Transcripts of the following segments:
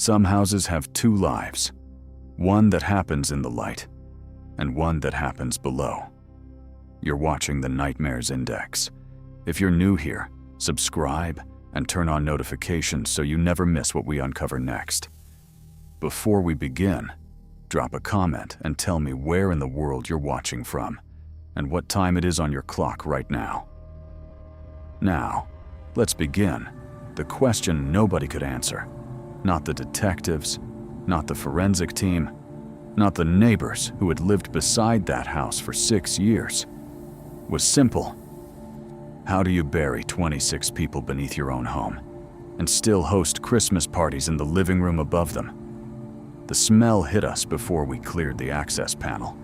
Some houses have two lives, one that happens in the light and one that happens below. You're watching the Nightmares Index. If you're new here, subscribe and turn on notifications so you never miss what we uncover next. Before we begin, drop a comment and tell me where in the world you're watching from and what time it is on your clock right now. Now, let's begin. The question nobody could answer. Not the detectives, not the forensic team, not the neighbors who had lived beside that house for 6 years, was simple. How do you bury 26 people beneath your own home and still host Christmas parties in the living room above them? The smell hit us before we cleared the access panel.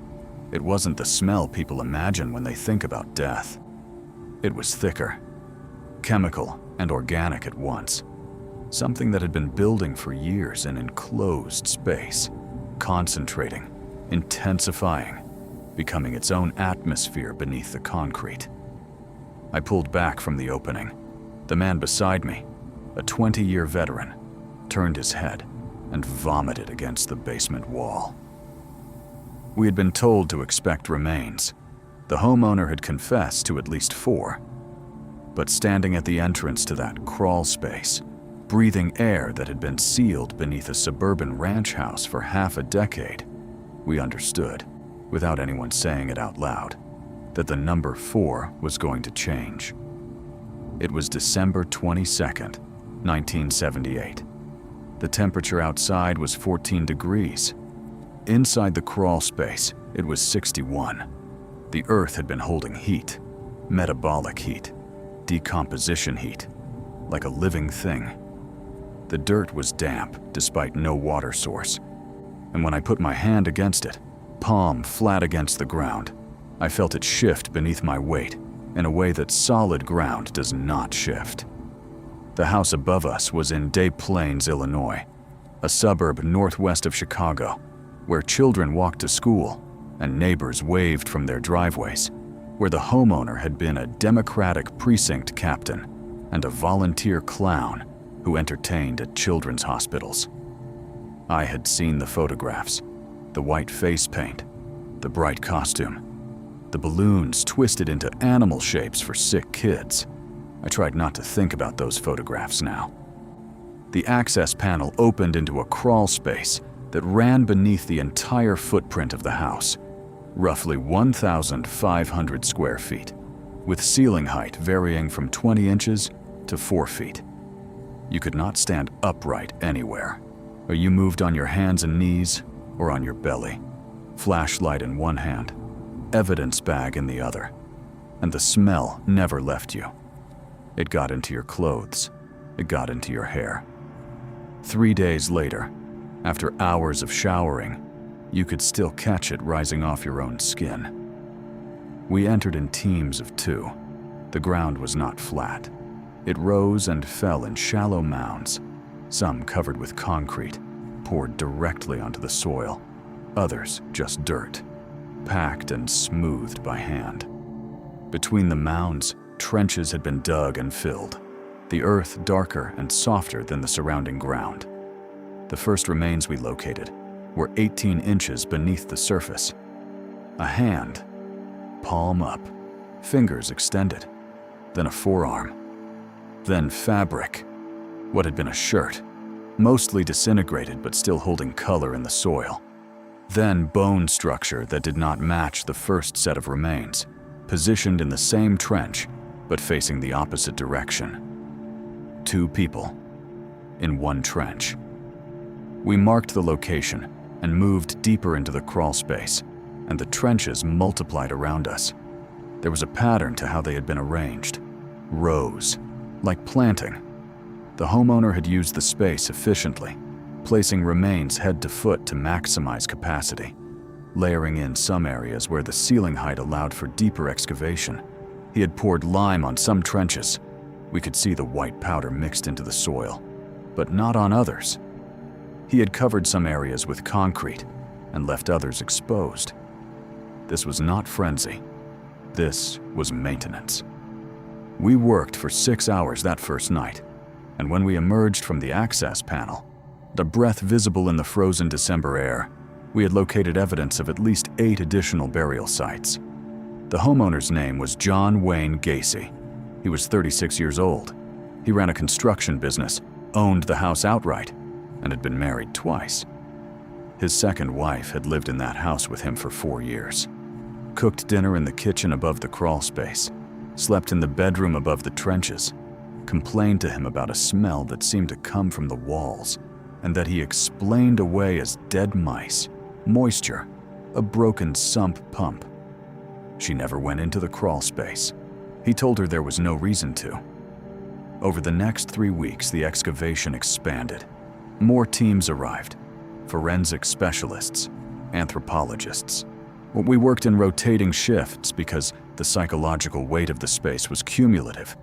It wasn't the smell people imagine when they think about death. It was thicker, chemical and organic at once. Something that had been building for years in enclosed space, concentrating, intensifying, becoming its own atmosphere beneath the concrete. I pulled back from the opening. The man beside me, a 20-year veteran, turned his head and vomited against the basement wall. We had been told to expect remains. The homeowner had confessed to at least 4. But standing at the entrance to that crawl space, breathing air that had been sealed beneath a suburban ranch house for half a decade, we understood, without anyone saying it out loud, that the number 4 was going to change. It was December 22nd, 1978. The temperature outside was 14 degrees. Inside the crawl space, it was 61. The earth had been holding heat, metabolic heat, decomposition heat, like a living thing. The dirt was damp despite no water source, and when I put my hand against it, palm flat against the ground, I felt it shift beneath my weight in a way that solid ground does not shift. The house above us was in Des Plaines, Illinois, a suburb northwest of Chicago, where children walked to school and neighbors waved from their driveways, where the homeowner had been a Democratic precinct captain and a volunteer clown who entertained at children's hospitals. I had seen the photographs, the white face paint, the bright costume, the balloons twisted into animal shapes for sick kids. I tried not to think about those photographs now. The access panel opened into a crawl space that ran beneath the entire footprint of the house, roughly 1,500 square feet, with ceiling height varying from 20 inches to 4 feet. You could not stand upright anywhere, or you moved on your hands and knees or on your belly, flashlight in one hand, evidence bag in the other, and the smell never left you. It got into your clothes, it got into your hair. 3 days later, after hours of showering, you could still catch it rising off your own skin. We entered in teams of 2. The ground was not flat. It rose and fell in shallow mounds, some covered with concrete, poured directly onto the soil, others just dirt, packed and smoothed by hand. Between the mounds, trenches had been dug and filled, the earth darker and softer than the surrounding ground. The first remains we located were 18 inches beneath the surface. A hand, palm up, fingers extended, then a forearm, then fabric, what had been a shirt, mostly disintegrated but still holding color in the soil. Then bone structure that did not match the first set of remains, positioned in the same trench but facing the opposite direction. 2 people in one trench. We marked the location and moved deeper into the crawl space, and the trenches multiplied around us. There was a pattern to how they had been arranged. Rows, like planting. The homeowner had used the space efficiently, placing remains head to foot to maximize capacity, layering in some areas where the ceiling height allowed for deeper excavation. He had poured lime on some trenches. We could see the white powder mixed into the soil, but not on others. He had covered some areas with concrete and left others exposed. This was not frenzy. This was maintenance. We worked for 6 hours that first night, and when we emerged from the access panel, a breath visible in the frozen December air, we had located evidence of at least 8 additional burial sites. The homeowner's name was John Wayne Gacy. He was 36 years old. He ran a construction business, owned the house outright, and had been married twice. His second wife had lived in that house with him for 4 years. Cooked dinner in the kitchen above the crawl space, slept in the bedroom above the trenches, complained to him about a smell that seemed to come from the walls, and that he explained away as dead mice, moisture, a broken sump pump. She never went into the crawl space. He told her there was no reason to. Over the next 3 weeks, the excavation expanded. More teams arrived, forensic specialists, anthropologists. We worked in rotating shifts because the psychological weight of the space was cumulative.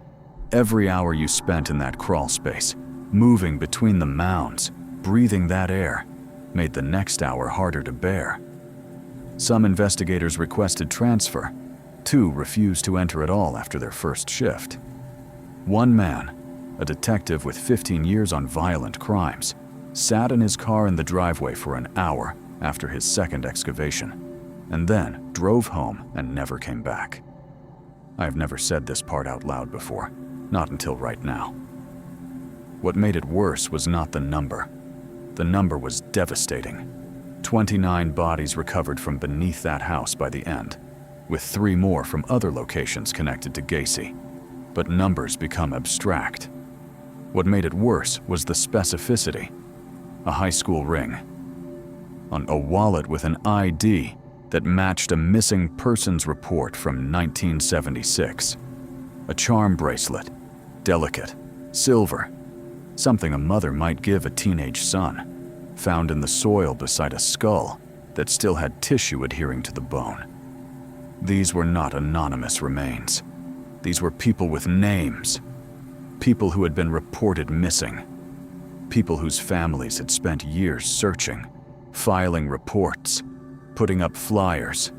Every hour you spent in that crawl space, moving between the mounds, breathing that air, made the next hour harder to bear. Some investigators requested transfer. 2 refused to enter at all after their first shift. One man, a detective with 15 years on violent crimes, sat in his car in the driveway for an hour after his second excavation, and then drove home and never came back. I have never said this part out loud before, not until right now. What made it worse was not the number. The number was devastating. 29 bodies recovered from beneath that house by the end, with 3 more from other locations connected to Gacy. But numbers become abstract. What made it worse was the specificity. A high school ring. On a wallet with an ID that matched a missing persons report from 1976. A charm bracelet, delicate, silver, something a mother might give a teenage son, found in the soil beside a skull that still had tissue adhering to the bone. These were not anonymous remains. These were people with names, people who had been reported missing, people whose families had spent years searching, filing reports, putting up flyers,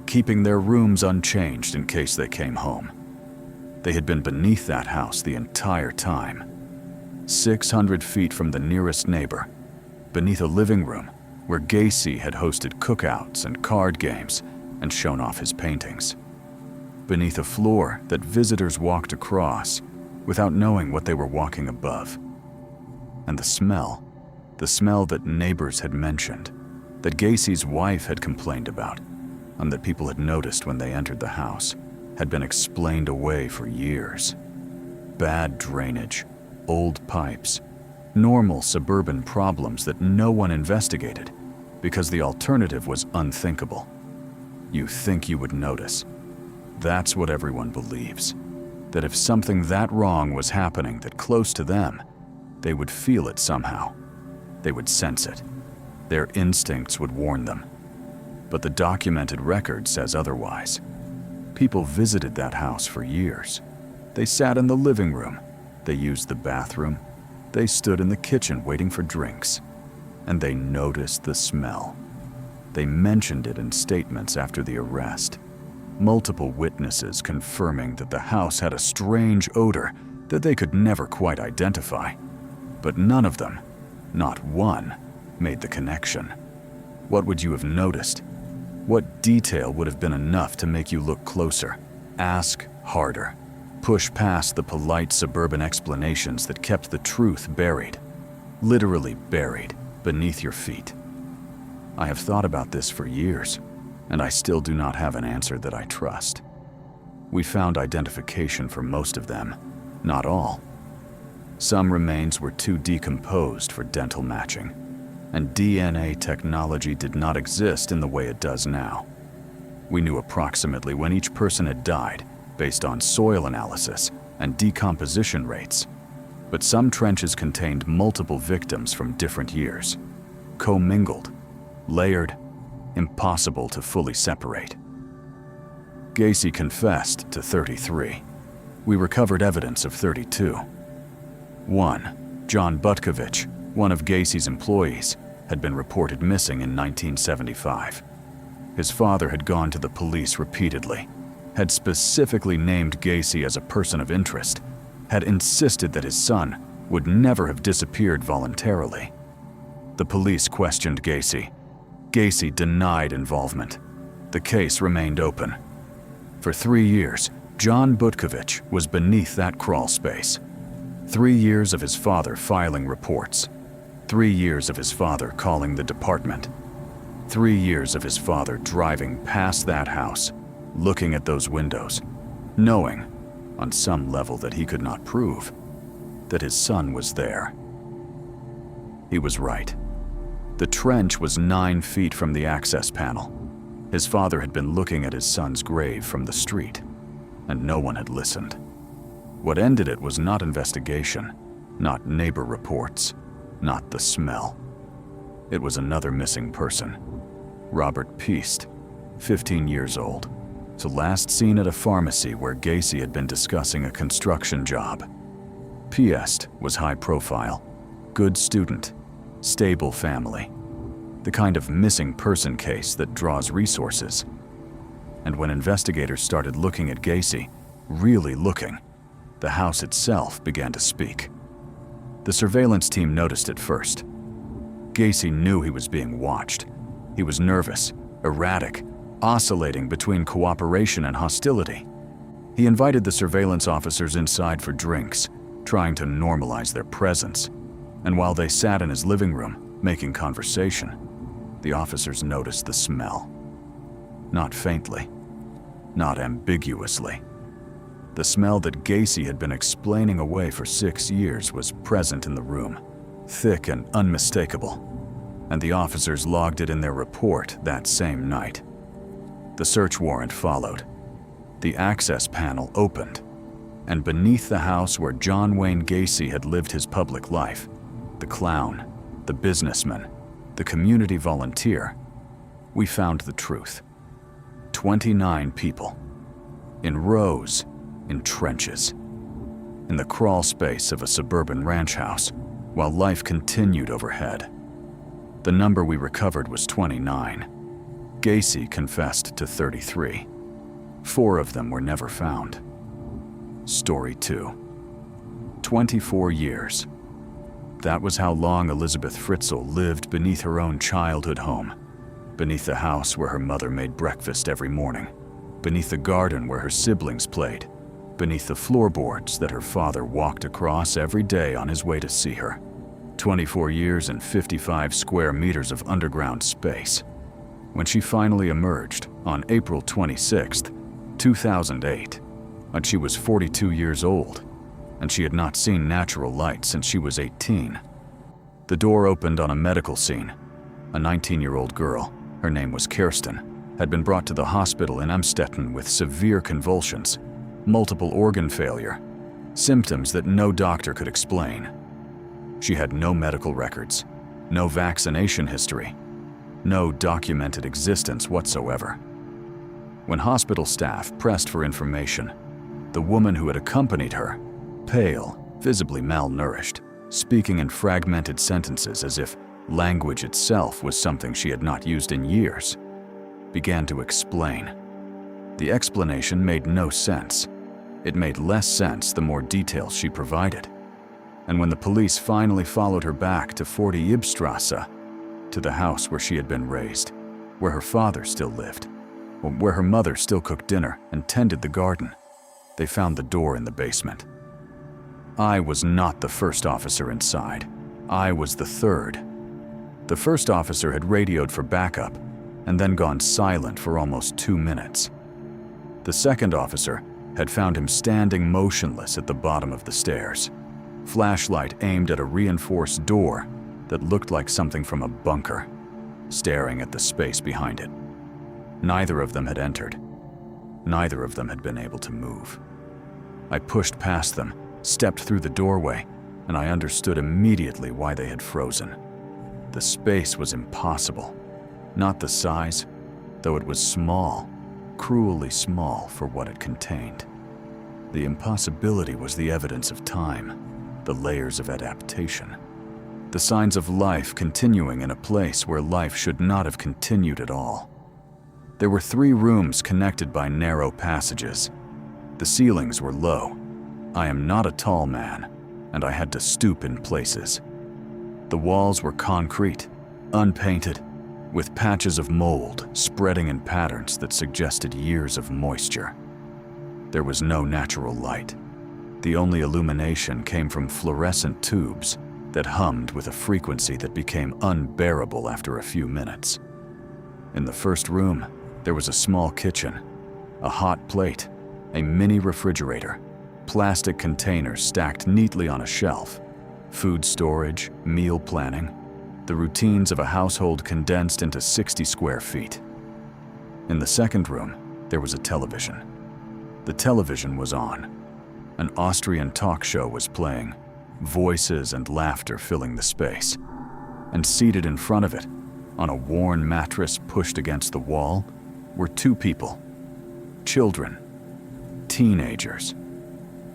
keeping their rooms unchanged in case they came home. They had been beneath that house the entire time. 600 feet from the nearest neighbor, beneath a living room where Gacy had hosted cookouts and card games and shown off his paintings. Beneath a floor that visitors walked across without knowing what they were walking above. And the smell that neighbors had mentioned, that Gacy's wife had complained about, and that people had noticed when they entered the house, had been explained away for years. Bad drainage, old pipes, normal suburban problems that no one investigated because the alternative was unthinkable. You think you would notice. That's what everyone believes. That if something that wrong was happening that close to them, they would feel it somehow. They would sense it. Their instincts would warn them. But the documented record says otherwise. People visited that house for years. They sat in the living room. They used the bathroom. They stood in the kitchen waiting for drinks. And they noticed the smell. They mentioned it in statements after the arrest. Multiple witnesses confirming that the house had a strange odor that they could never quite identify. But none of them, not one, made the connection. What would you have noticed? What detail would have been enough to make you look closer, ask harder, push past the polite suburban explanations that kept the truth buried, literally buried beneath your feet? I have thought about this for years, and I still do not have an answer that I trust. We found identification for most of them, not all. Some remains were too decomposed for dental matching, and DNA technology did not exist in the way it does now. We knew approximately when each person had died based on soil analysis and decomposition rates, but some trenches contained multiple victims from different years, commingled, layered, impossible to fully separate. Gacy confessed to 33. We recovered evidence of 32. 1. John Butkovich, one of Gacy's employees, had been reported missing in 1975. His father had gone to the police repeatedly, had specifically named Gacy as a person of interest, had insisted that his son would never have disappeared voluntarily. The police questioned Gacy. Gacy denied involvement. The case remained open. For 3 years, John Butkovich was beneath that crawl space. 3 years of his father filing reports. 3 years of his father calling the department. 3 years of his father driving past that house, looking at those windows, knowing, on some level that he could not prove, that his son was there. He was right. The trench was 9 feet from the access panel. His father had been looking at his son's grave from the street, and no one had listened. What ended it was not investigation, not neighbor reports, not the smell. It was another missing person. Robert Piest, 15 years old, so last seen at a pharmacy where Gacy had been discussing a construction job. Piest was high profile, good student, stable family, the kind of missing person case that draws resources. And when investigators started looking at Gacy, really looking, the house itself began to speak. The surveillance team noticed it first. Gacy knew he was being watched. He was nervous, erratic, oscillating between cooperation and hostility. He invited the surveillance officers inside for drinks, trying to normalize their presence. And while they sat in his living room, making conversation, the officers noticed the smell. Not faintly, not ambiguously. The smell that Gacy had been explaining away for 6 years was present in the room, thick and unmistakable, and the officers logged it in their report that same night. The search warrant followed. The access panel opened, and beneath the house where John Wayne Gacy had lived his public life, the clown, the businessman, the community volunteer, we found the truth. 29 people. In rows, in trenches. In the crawl space of a suburban ranch house, while life continued overhead. The number we recovered was 29. Gacy confessed to 33. 4 of them were never found. Story 2. 24 years. That was how long Elizabeth Fritzl lived beneath her own childhood home, beneath the house where her mother made breakfast every morning, beneath the garden where her siblings played, beneath the floorboards that her father walked across every day on his way to see her. 24 years and 55 square meters of underground space. When she finally emerged on April 26, 2008, and she was 42 years old, and she had not seen natural light since she was 18. The door opened on a medical scene. A 19-year-old girl, her name was Kirsten, had been brought to the hospital in Amstetten with severe convulsions, multiple organ failure, symptoms that no doctor could explain. She had no medical records, no vaccination history, no documented existence whatsoever. When hospital staff pressed for information, the woman who had accompanied her, pale, visibly malnourished, speaking in fragmented sentences as if language itself was something she had not used in years, began to explain. The explanation made no sense. It made less sense the more details she provided. And when the police finally followed her back to 40 Ibstrasse, to the house where she had been raised, where her father still lived, where her mother still cooked dinner and tended the garden, they found the door in the basement. I was not the first officer inside. I was the third. The first officer had radioed for backup and then gone silent for almost 2 minutes. The second officer had found him standing motionless at the bottom of the stairs, flashlight aimed at a reinforced door that looked like something from a bunker, staring at the space behind it. Neither of them had entered. Neither of them had been able to move. I pushed past them, stepped through the doorway, and I understood immediately why they had frozen. The space was impossible. Not the size, though it was small, cruelly small for what it contained. The impossibility was the evidence of time, the layers of adaptation, the signs of life continuing in a place where life should not have continued at all. There were 3 rooms connected by narrow passages. The ceilings were low. I am not a tall man, and I had to stoop in places. The walls were concrete, unpainted, with patches of mold spreading in patterns that suggested years of moisture. There was no natural light. The only illumination came from fluorescent tubes that hummed with a frequency that became unbearable after a few minutes. In the first room, there was a small kitchen, a hot plate, a mini refrigerator, plastic containers stacked neatly on a shelf, food storage, meal planning, the routines of a household condensed into 60 square feet. In the second room, there was a television. The television was on. An Austrian talk show was playing, voices and laughter filling the space. And seated in front of it, on a worn mattress pushed against the wall, were two people. Children. Teenagers.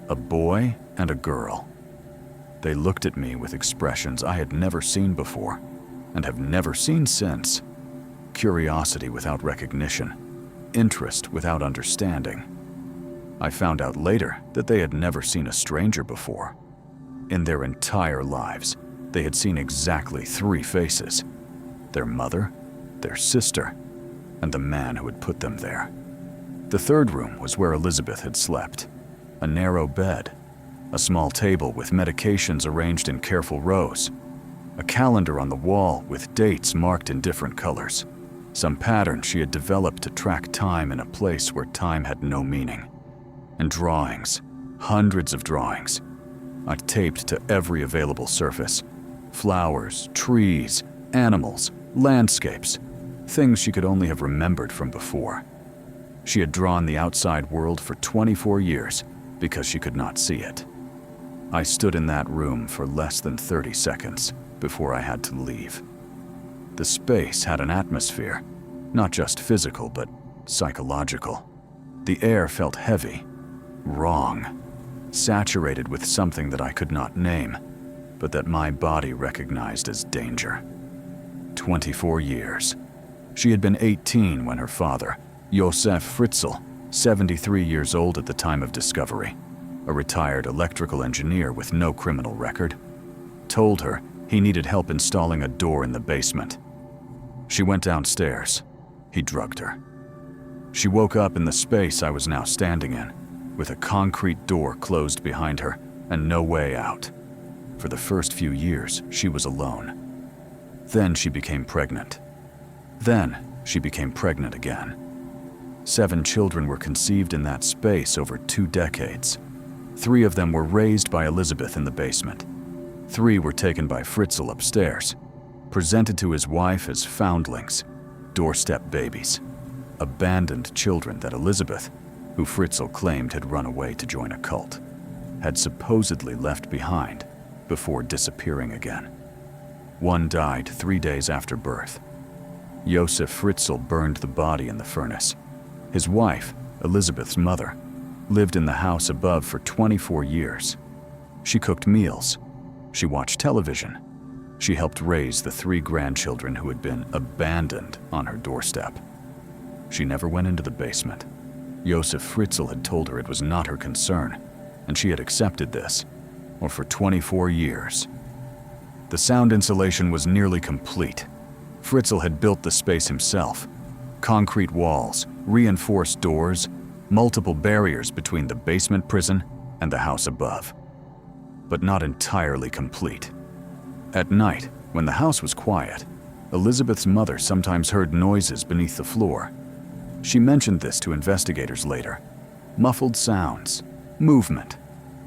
A boy and a girl. They looked at me with expressions I had never seen before, and have never seen since. Curiosity without recognition, interest without understanding. I found out later that they had never seen a stranger before. In their entire lives, they had seen exactly 3 faces: their mother, their sister, and the man who had put them there. The third room was where Elizabeth had slept. A narrow bed, a small table with medications arranged in careful rows, a calendar on the wall with dates marked in different colors, some pattern she had developed to track time in a place where time had no meaning, and drawings, hundreds of drawings, taped to every available surface: flowers, trees, animals, landscapes, things she could only have remembered from before. She had drawn the outside world for 24 years because she could not see it. I stood in that room for less than 30 seconds before I had to leave. The space had an atmosphere, not just physical but psychological. The air felt heavy, wrong, saturated with something that I could not name, but that my body recognized as danger. 24 years. She had been 18 when her father, Josef Fritzl, 73 years old at the time of discovery, a retired electrical engineer with no criminal record, told her he needed help installing a door in the basement. She went downstairs. He drugged her. She woke up in the space I was now standing in, with a concrete door closed behind her and no way out. For the first few years, she was alone. Then she became pregnant. Then she became pregnant again. 7 children were conceived in that space over 2 decades. 3 of them were raised by Elizabeth in the basement. 3 were taken by Fritzl upstairs, presented to his wife as foundlings, doorstep babies, abandoned children that Elizabeth, who Fritzl claimed had run away to join a cult, had supposedly left behind before disappearing again. One died 3 days after birth. Josef Fritzl burned the body in the furnace. His wife, Elizabeth's mother, lived in the house above for 24 years. She cooked meals. She watched television. She helped raise the 3 grandchildren who had been abandoned on her doorstep. She never went into the basement. Josef Fritzl had told her it was not her concern, and she had accepted this, or for 24 years. The sound insulation was nearly complete. Fritzl had built the space himself. Concrete walls, reinforced doors, multiple barriers between the basement prison and the house above. But not entirely complete. At night, when the house was quiet, Elizabeth's mother sometimes heard noises beneath the floor. She mentioned this to investigators later. Muffled sounds, movement,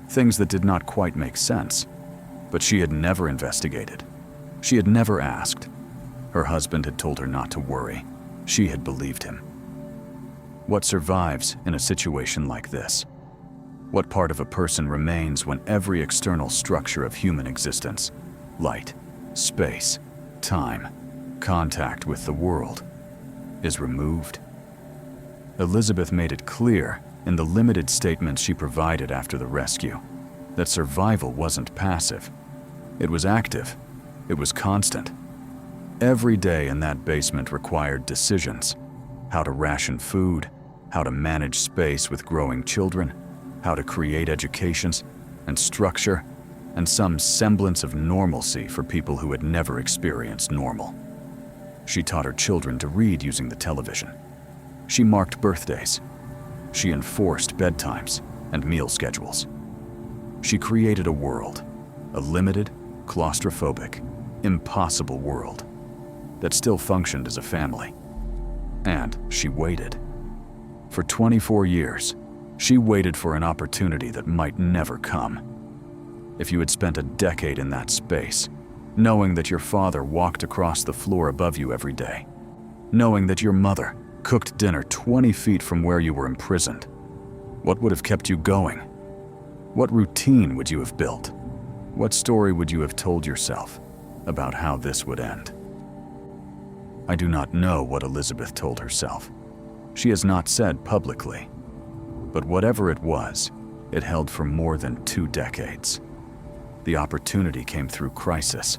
things that did not quite make sense. But she had never investigated. She had never asked. Her husband had told her not to worry. She had believed him. What survives in a situation like this? What part of a person remains when every external structure of human existence, light, space, time, contact with the world, is removed? Elizabeth made it clear in the limited statements she provided after the rescue that survival wasn't passive. It was active. It was constant. Every day in that basement required decisions: how to ration food, how to manage space with growing children, how to create educations and structure, and some semblance of normalcy for people who had never experienced normal. She taught her children to read using the television. She marked birthdays. She enforced bedtimes and meal schedules. She created a world, a limited, claustrophobic, impossible world that still functioned as a family. And she waited. For 24 years, she waited for an opportunity that might never come. If you had spent a decade in that space, knowing that your father walked across the floor above you every day, knowing that your mother cooked dinner 20 feet from where you were imprisoned, what would have kept you going? What routine would you have built? What story would you have told yourself about how this would end? I do not know what Elizabeth told herself. She has not said publicly. But whatever it was, it held for more than 2 decades. The opportunity came through crisis.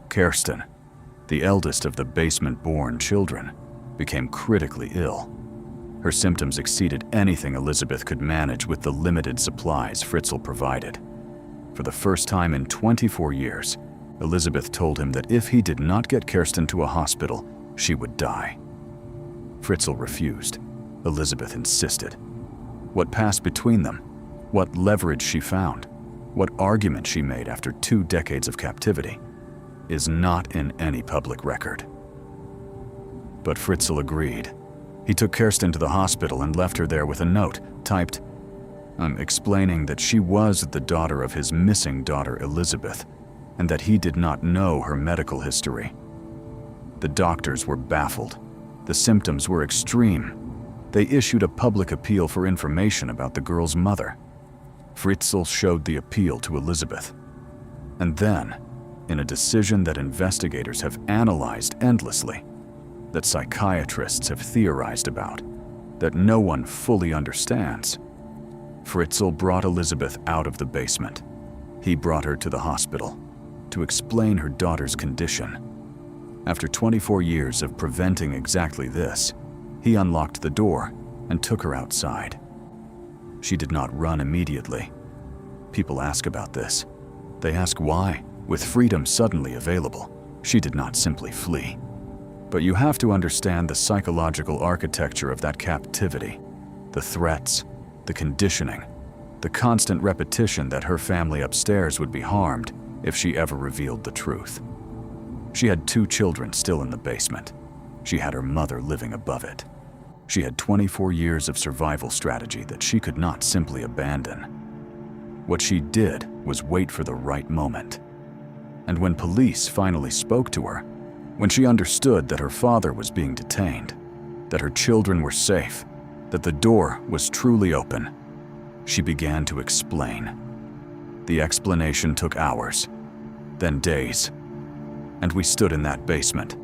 Kirsten, the eldest of the basement-born children, became critically ill. Her symptoms exceeded anything Elizabeth could manage with the limited supplies Fritzl provided. For the first time in 24 years, Elizabeth told him that if he did not get Kirsten to a hospital, she would die. Fritzl refused. Elizabeth insisted. What passed between them, what leverage she found, what argument she made after 2 decades of captivity, is not in any public record. But Fritzl agreed. He took Kirsten to the hospital and left her there with a note typed, explaining that she was the daughter of his missing daughter Elizabeth, and that he did not know her medical history. The doctors were baffled. The symptoms were extreme. They issued a public appeal for information about the girl's mother. Fritzl showed the appeal to Elizabeth. And then, in a decision that investigators have analyzed endlessly, that psychiatrists have theorized about, that no one fully understands, Fritzl brought Elizabeth out of the basement. He brought her to the hospital to explain her daughter's condition. After 24 years of preventing exactly this, he unlocked the door and took her outside. She did not run immediately. People ask about this. They ask why, with freedom suddenly available, she did not simply flee. But you have to understand the psychological architecture of that captivity, the threats, the conditioning, the constant repetition that her family upstairs would be harmed if she ever revealed the truth. She had 2 children still in the basement. She had her mother living above it. She had 24 years of survival strategy that she could not simply abandon. What she did was wait for the right moment. And when police finally spoke to her, when she understood that her father was being detained, that her children were safe, that the door was truly open, she began to explain. The explanation took hours, then days. And we stood in that basement.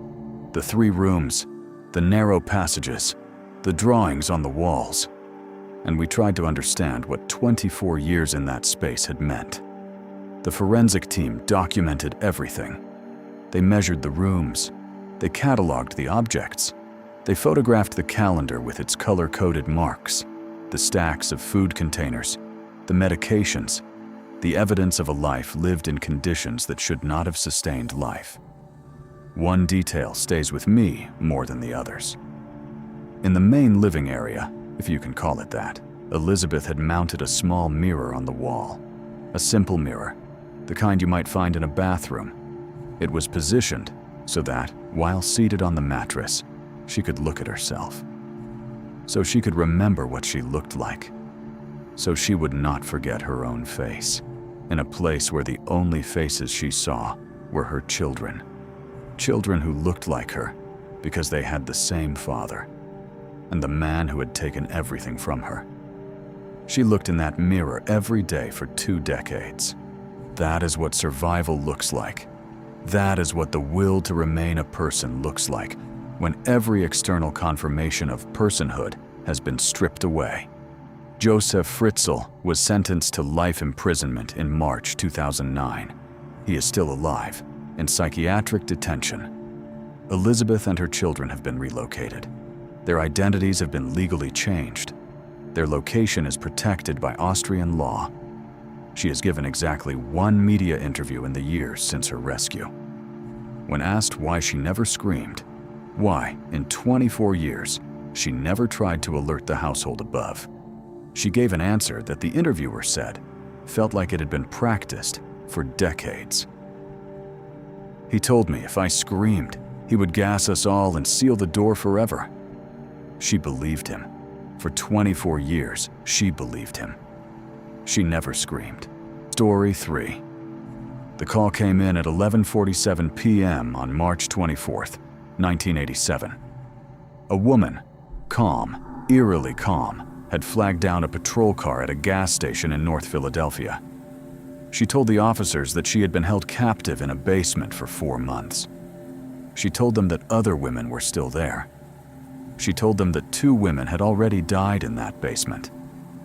The 3 rooms, the narrow passages, the drawings on the walls. And we tried to understand what 24 years in that space had meant. The forensic team documented everything. They measured the rooms. They cataloged the objects. They photographed the calendar with its color-coded marks, the stacks of food containers, the medications, the evidence of a life lived in conditions that should not have sustained life. One detail stays with me more than the others. In the main living area, if you can call it that, Elizabeth had mounted a small mirror on the wall. A simple mirror, the kind you might find in a bathroom. It was positioned so that, while seated on the mattress, she could look at herself. So she could remember what she looked like. So she would not forget her own face, in a place where the only faces she saw were her children. Children who looked like her because they had the same father, and the man who had taken everything from her. She looked in that mirror every day for 2 decades. That is what survival looks like. That is what the will to remain a person looks like when every external confirmation of personhood has been stripped away. Josef Fritzl was sentenced to life imprisonment in March 2009. He is still alive, in psychiatric detention. Elizabeth and her children have been relocated. Their identities have been legally changed. Their location is protected by Austrian law. She has given exactly one media interview in the years since her rescue. When asked why she never screamed, why, in 24 years, she never tried to alert the household above, she gave an answer that the interviewer said felt like it had been practiced for decades. He told me if I screamed, he would gas us all and seal the door forever. She believed him. For 24 years, she believed him. She never screamed. Story 3. The call came in at 11:47 p.m. on March 24th, 1987. A woman, calm, eerily calm, had flagged down a patrol car at a gas station in North Philadelphia. She told the officers that she had been held captive in a basement for 4 months. She told them that other women were still there. She told them that 2 women had already died in that basement,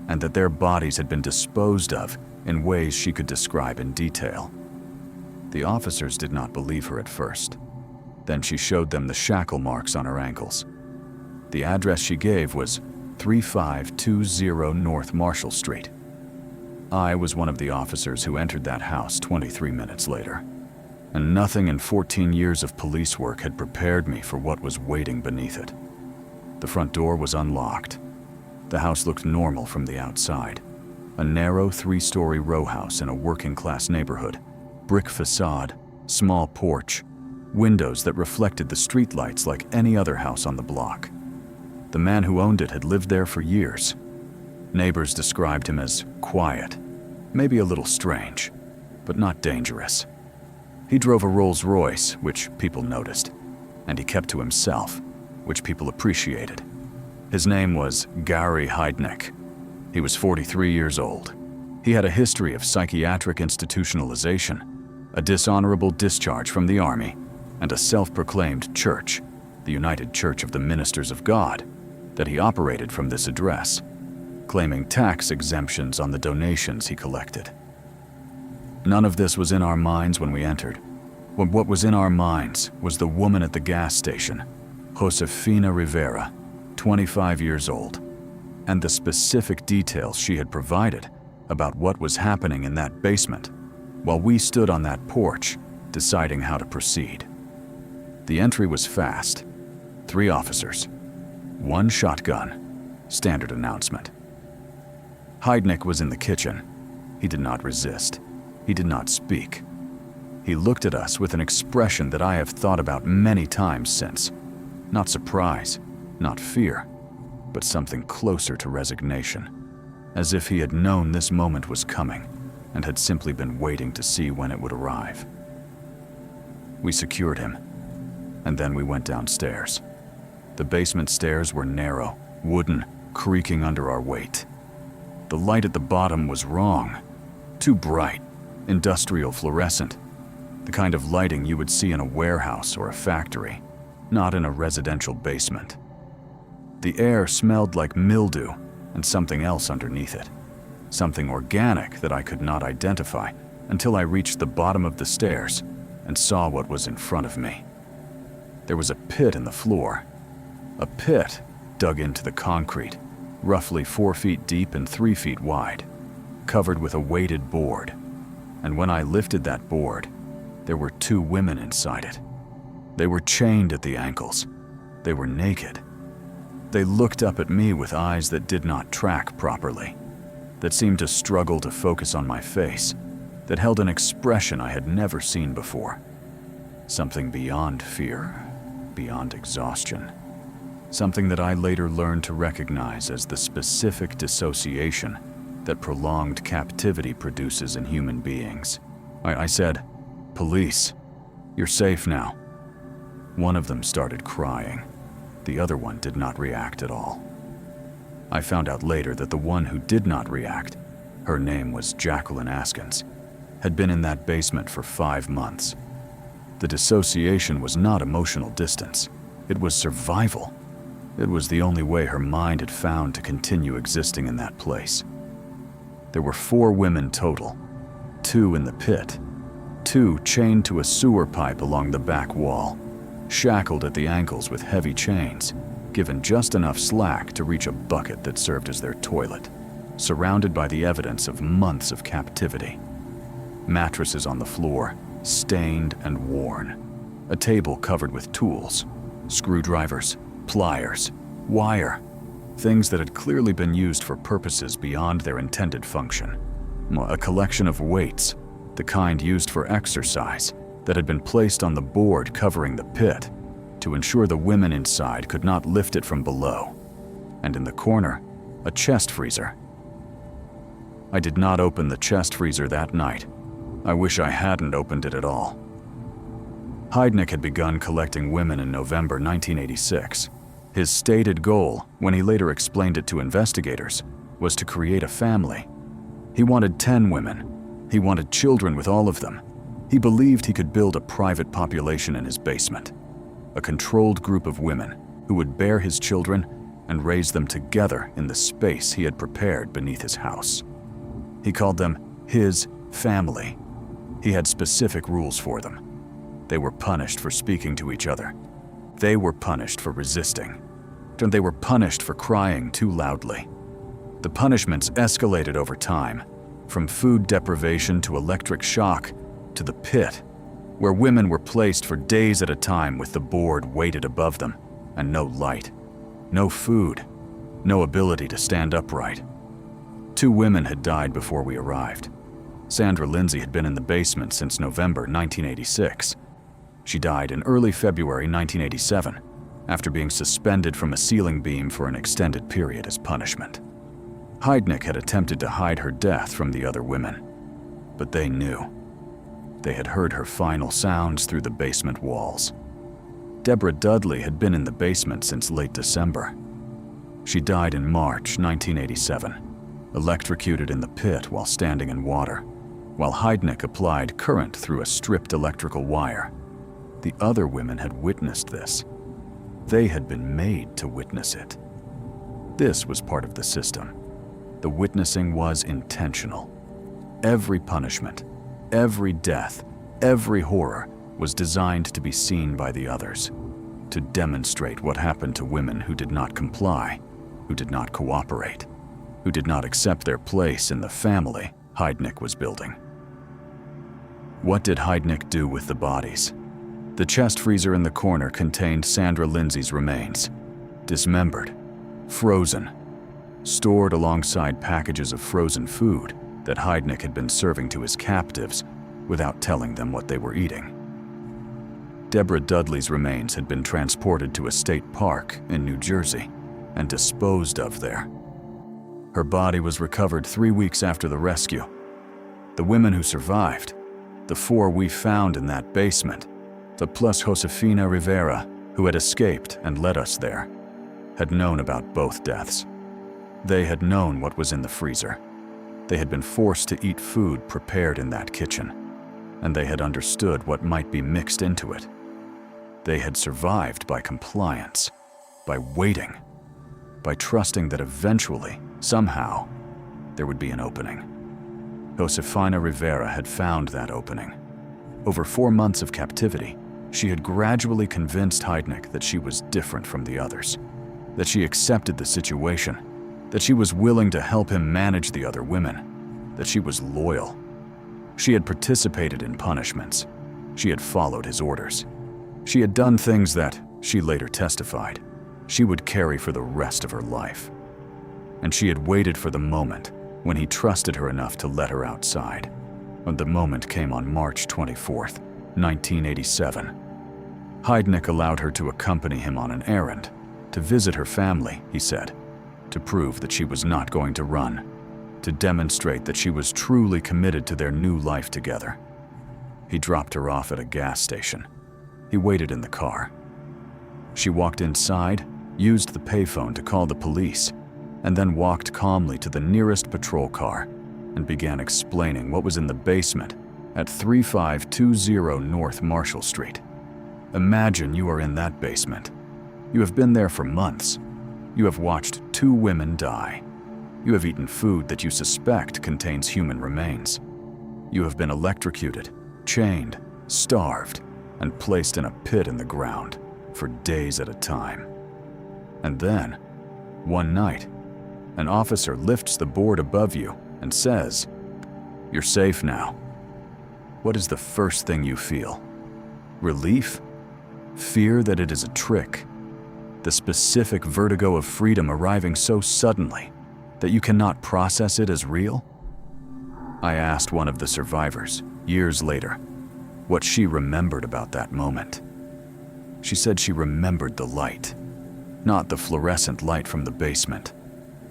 and that their bodies had been disposed of in ways she could describe in detail. The officers did not believe her at first. Then she showed them the shackle marks on her ankles. The address she gave was 3520 North Marshall Street. I was one of the officers who entered that house 23 minutes later, and nothing in 14 years of police work had prepared me for what was waiting beneath it. The front door was unlocked. The house looked normal from the outside. A narrow 3-story row house in a working-class neighborhood. Brick facade, small porch, windows that reflected the streetlights like any other house on the block. The man who owned it had lived there for years. Neighbors described him as quiet, maybe a little strange, but not dangerous. He drove a Rolls-Royce, which people noticed, and he kept to himself, which people appreciated. His name was Gary Heidnik. He was 43 years old. He had a history of psychiatric institutionalization, a dishonorable discharge from the army, and a self-proclaimed church, the United Church of the Ministers of God, that he operated from this address, claiming tax exemptions on the donations he collected. None of this was in our minds when we entered. What was in our minds was the woman at the gas station, Josefina Rivera, 25 years old, and the specific details she had provided about what was happening in that basement while we stood on that porch deciding how to proceed. The entry was fast. 3 officers, 1 shotgun, standard announcement. Heidnik was in the kitchen. He did not resist. He did not speak. He looked at us with an expression that I have thought about many times since. Not surprise, not fear, but something closer to resignation, as if he had known this moment was coming and had simply been waiting to see when it would arrive. We secured him, and then we went downstairs. The basement stairs were narrow, wooden, creaking under our weight. The light at the bottom was wrong, too bright, industrial fluorescent, the kind of lighting you would see in a warehouse or a factory, not in a residential basement. The air smelled like mildew and something else underneath it, something organic that I could not identify until I reached the bottom of the stairs and saw what was in front of me. There was a pit in the floor, a pit dug into the concrete, roughly 4 feet deep and 3 feet wide, covered with a weighted board. And when I lifted that board, there were 2 women inside it. They were chained at the ankles. They were naked. They looked up at me with eyes that did not track properly, that seemed to struggle to focus on my face, that held an expression I had never seen before. Something beyond fear, beyond exhaustion. Something that I later learned to recognize as the specific dissociation that prolonged captivity produces in human beings. I said, "Police, you're safe now." One of them started crying. The other one did not react at all. I found out later that the one who did not react, her name was Jacqueline Askins, had been in that basement for 5 months. The dissociation was not emotional distance. It was survival. It was the only way her mind had found to continue existing in that place. There were 4 women total, 2 in the pit, 2 chained to a sewer pipe along the back wall, shackled at the ankles with heavy chains, given just enough slack to reach a bucket that served as their toilet, surrounded by the evidence of months of captivity. Mattresses on the floor, stained and worn. A table covered with tools, screwdrivers, pliers, wire, things that had clearly been used for purposes beyond their intended function. A collection of weights, the kind used for exercise, that had been placed on the board covering the pit to ensure the women inside could not lift it from below. And in the corner, a chest freezer. I did not open the chest freezer that night. I wish I hadn't opened it at all. Heidnik had begun collecting women in November 1986. His stated goal, when he later explained it to investigators, was to create a family. He wanted 10 women. He wanted children with all of them. He believed he could build a private population in his basement, a controlled group of women who would bear his children and raise them together in the space he had prepared beneath his house. He called them his family. He had specific rules for them. They were punished for speaking to each other. They were punished for resisting. And they were punished for crying too loudly. The punishments escalated over time, from food deprivation to electric shock to the pit, where women were placed for days at a time with the board weighted above them and no light, no food, no ability to stand upright. 2 women had died before we arrived. Sandra Lindsay had been in the basement since November 1986. She died in early February 1987, after being suspended from a ceiling beam for an extended period as punishment. Heidnik had attempted to hide her death from the other women, but they knew. They had heard her final sounds through the basement walls. Deborah Dudley had been in the basement since late December. She died in March 1987, electrocuted in the pit while standing in water, while Heidnik applied current through a stripped electrical wire. The other women had witnessed this. They had been made to witness it. This was part of the system. The witnessing was intentional. Every punishment, every death, every horror was designed to be seen by the others, to demonstrate what happened to women who did not comply, who did not cooperate, who did not accept their place in the family Heidnik was building. What did Heidnik do with the bodies? The chest freezer in the corner contained Sandra Lindsay's remains, dismembered, frozen, stored alongside packages of frozen food that Heidnik had been serving to his captives without telling them what they were eating. Deborah Dudley's remains had been transported to a state park in New Jersey and disposed of there. Her body was recovered 3 weeks after the rescue. The women who survived, the 4 we found in that basement, the plus Josefina Rivera, who had escaped and led us there, had known about both deaths. They had known what was in the freezer. They had been forced to eat food prepared in that kitchen, and they had understood what might be mixed into it. They had survived by compliance, by waiting, by trusting that eventually, somehow, there would be an opening. Josefina Rivera had found that opening. Over 4 months of captivity, she had gradually convinced Heidnik that she was different from the others, that she accepted the situation, that she was willing to help him manage the other women, that she was loyal. She had participated in punishments. She had followed his orders. She had done things that, she later testified, she would carry for the rest of her life. And she had waited for the moment when he trusted her enough to let her outside. And the moment came on March 24th, 1987. Heidnik allowed her to accompany him on an errand, to visit her family, he said, to prove that she was not going to run, to demonstrate that she was truly committed to their new life together. He dropped her off at a gas station. He waited in the car. She walked inside, used the payphone to call the police, and then walked calmly to the nearest patrol car and began explaining what was in the basement at 3520 North Marshall Street. Imagine you are in that basement. You have been there for months. You have watched 2 women die. You have eaten food that you suspect contains human remains. You have been electrocuted, chained, starved, and placed in a pit in the ground for days at a time. And then, one night, an officer lifts the board above you and says, "You're safe now." What is the first thing you feel? Relief? Fear that it is a trick? The specific vertigo of freedom arriving so suddenly that you cannot process it as real? I asked one of the survivors, years later, what she remembered about that moment. She said she remembered the light, not the fluorescent light from the basement,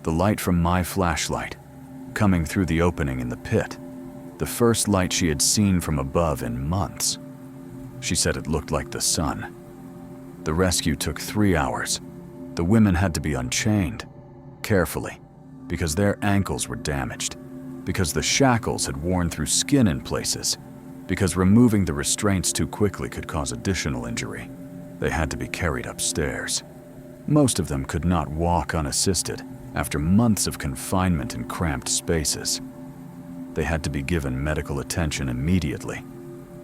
the light from my flashlight, coming through the opening in the pit, the first light she had seen from above in months. She said it looked like the sun. The rescue took 3 hours. The women had to be unchained, carefully, because their ankles were damaged, because the shackles had worn through skin in places, because removing the restraints too quickly could cause additional injury. They had to be carried upstairs. Most of them could not walk unassisted after months of confinement in cramped spaces. They had to be given medical attention immediately.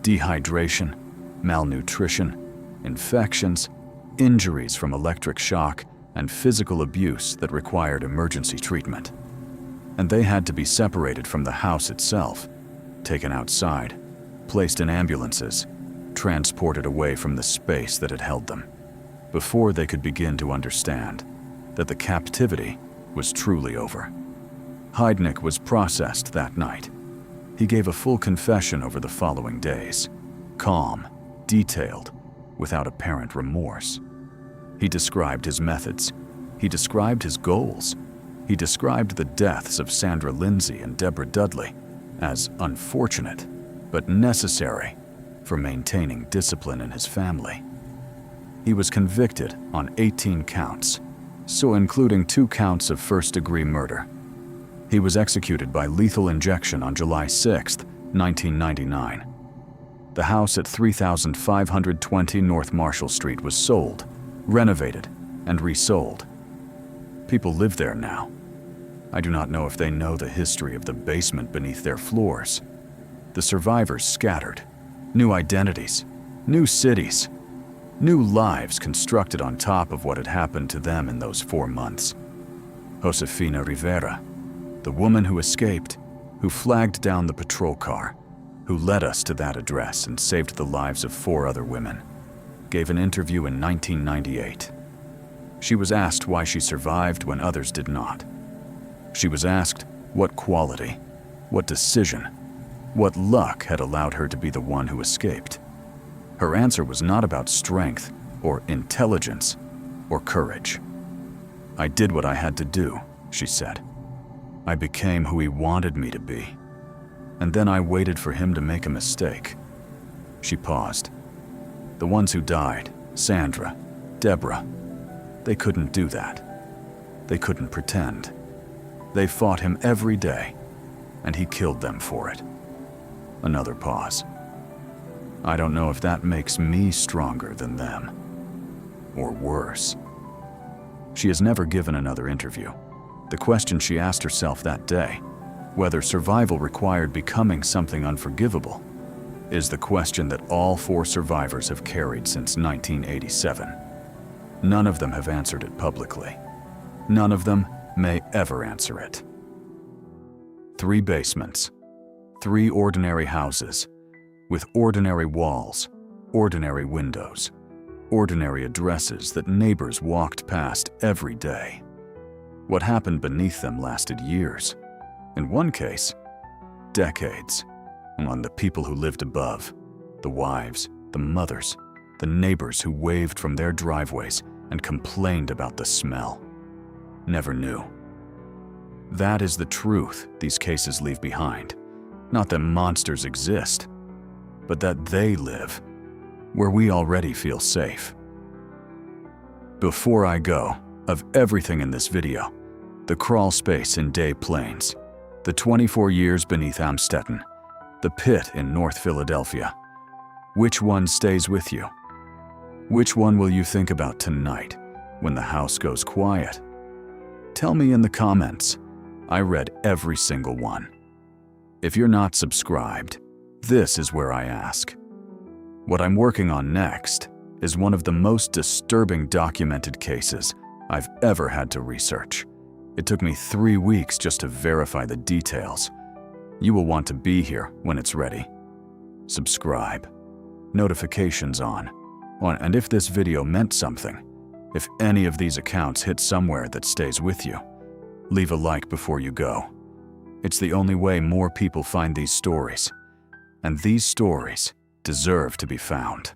Dehydration, malnutrition, infections, injuries from electric shock, and physical abuse that required emergency treatment. And they had to be separated from the house itself, taken outside, placed in ambulances, transported away from the space that had held them, before they could begin to understand that the captivity was truly over. Heidnik was processed that night. He gave a full confession over the following days, calm, detailed, without apparent remorse. He described his methods. He described his goals. He described the deaths of Sandra Lindsay and Deborah Dudley as unfortunate, but necessary for maintaining discipline in his family. He was convicted on 18 counts, so including 2 counts of first-degree murder. He was executed by lethal injection on July 6, 1999. The house at 3520 North Marshall Street was sold, renovated, and resold. People live there now. I do not know if they know the history of the basement beneath their floors. The survivors scattered. New identities, new cities, new lives constructed on top of what had happened to them in those 4 months. Josefina Rivera, the woman who escaped, who flagged down the patrol car, who led us to that address and saved the lives of 4 other women, gave an interview in 1998. She was asked why she survived when others did not. She was asked what quality, what decision, what luck had allowed her to be the one who escaped. Her answer was not about strength or intelligence or courage. "I did what I had to do," she said. "I became who he wanted me to be. And then I waited for him to make a mistake." She paused. The ones who died, Sandra, Deborah, they couldn't do that. They couldn't pretend. They fought him every day, and he killed them for it. Another pause. I don't know if that makes me stronger than them, or worse. She has never given another interview. The question she asked herself that day, whether survival required becoming something unforgivable, is the question that all 4 survivors have carried since 1987. None of them have answered it publicly. None of them may ever answer it. 3 basements, 3 ordinary houses, with ordinary walls, ordinary windows, ordinary addresses that neighbors walked past every day. What happened beneath them lasted years. In one case, decades. On the people who lived above, the wives, the mothers, the neighbors who waved from their driveways and complained about the smell, never knew. That is the truth these cases leave behind. Not that monsters exist, but that they live where we already feel safe. Before I go, of everything in this video, the crawl space in Des Plaines, the 24 years beneath Amstetten, the pit in North Philadelphia, which one stays with you? Which one will you think about tonight when the house goes quiet? Tell me in the comments. I read every single one. If you're not subscribed, this is where I ask. What I'm working on next is one of the most disturbing documented cases I've ever had to research. It took me 3 weeks just to verify the details. You will want to be here when it's ready. Subscribe. Notifications on. And if this video meant something, if any of these accounts hit somewhere that stays with you, leave a like before you go. It's the only way more people find these stories. And these stories deserve to be found.